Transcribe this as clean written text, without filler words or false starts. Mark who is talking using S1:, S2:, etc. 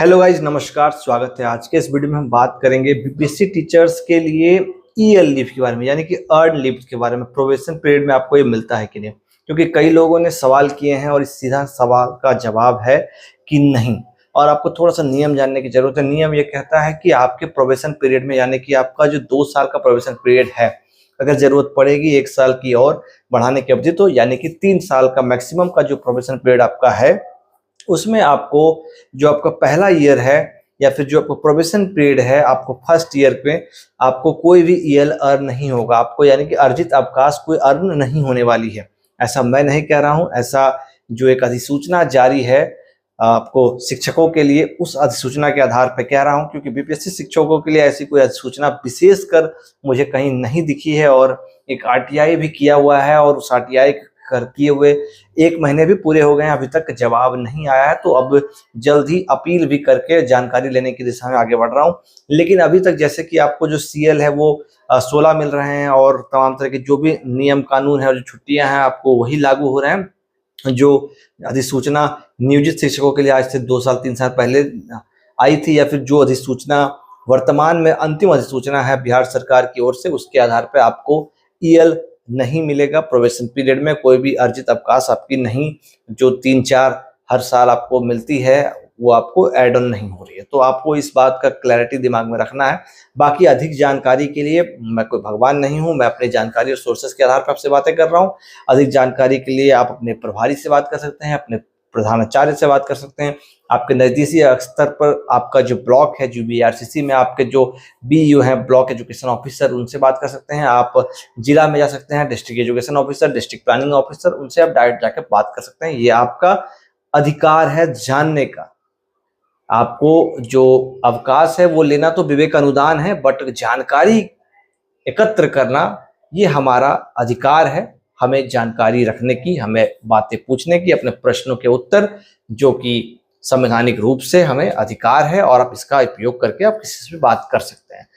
S1: Hello guys, नमस्कार। स्वागत है। आज के इस वीडियो में हम बात करेंगे बीपीएससी टीचर्स के लिए ईएल लीव के बारे में, यानी कि अर्न लीव के बारे में। प्रोबेशन पीरियड में आपको ये मिलता है कि नहीं, क्योंकि कई लोगों ने सवाल किए हैं और इस सीधा सवाल का जवाब है कि नहीं। और आपको थोड़ा सा नियम जानने की जरूरत है। नियम ये कहता है कि आपके प्रोबेशन पीरियड में, यानी कि आपका जो 2 साल का प्रोबेशन पीरियड है, अगर जरूरत पड़ेगी 1 साल की और बढ़ाने की अवधि, तो यानी कि 3 साल का मैक्सिमम का जो प्रोबेशन पीरियड आपका है, उसमें आपको जो आपका पहला ईयर है या फिर जो आपको प्रोबेशन पीरियड है, आपको फर्स्ट ईयर पे आपको कोई भी ईएल अर्न नहीं होगा आपको, यानी कि अर्जित अवकाश कोई अर्न नहीं होने वाली है। ऐसा मैं नहीं कह रहा हूं, ऐसा जो एक अधिसूचना जारी है आपको शिक्षकों के लिए, उस अधिसूचना के आधार पर कह रहा हूं, क्योंकि बीपीएससी शिक्षकों के लिए ऐसी कोई अधिसूचना विशेषकर मुझे कहीं नहीं दिखी है। और एक आरटीआई भी किया हुआ है और उस आरटीआई कर किए हुए 1 महीने भी पूरे हो गए हैं, अभी तक जवाब नहीं आया है। तो अब जल्द ही अपील भी करके जानकारी लेने की दिशा में आगे बढ़ रहा हूं। लेकिन अभी तक जैसे कि आपको जो सीएल है वो 16 मिल रहे हैं और तमाम तरह के जो भी नियम कानून है और जो छुट्टियां हैं आपको वही लागू हो रहे हैं। जो अधिसूचना नियोजित शिक्षकों के लिए आज से 2 साल 3 साल पहले आई थी, या फिर जो अधिसूचना वर्तमान में अंतिम अधिसूचना है बिहार सरकार की ओर से, उसके आधार पर आपको ईएल नहीं मिलेगा। प्रोबेशन पीरियड में कोई भी अर्जित अवकाश आपकी नहीं, जो 3-4 हर साल आपको मिलती है, वो आपको एड ऑन नहीं हो रही है। तो आपको इस बात का क्लैरिटी दिमाग में रखना है। बाकी अधिक जानकारी के लिए मैं कोई भगवान नहीं हूं, मैं अपनी जानकारी और सोर्सेस के आधार पर आपसे बातें कर रहा हूं। अधिक जानकारी के लिए आप अपने प्रभारी से बात कर सकते हैं, अपने प्रधानाचार्य से बात कर सकते हैं। आपके नजदीकी स्तर पर आपका जो ब्लॉक है, जो बीआरसीसी में आपके जो बीयू है, ब्लॉक एजुकेशन ऑफिसर, उनसे बात कर सकते हैं। आप जिला में जा सकते हैं, district education officer, district planning officer, उनसे आप डायरेक्ट जाकर बात कर सकते हैं। ये आपका अधिकार है जानने का। आपको जो अवकाश है वो लेना तो विवेक अनुदान है, बट जानकारी एकत्र करना ये हमारा अधिकार है। हमें जानकारी रखने की, हमें बातें पूछने की, अपने प्रश्नों के उत्तर, जो कि संवैधानिक रूप से हमें अधिकार है, और आप इसका उपयोग करके आप किसी से भी बात कर सकते हैं।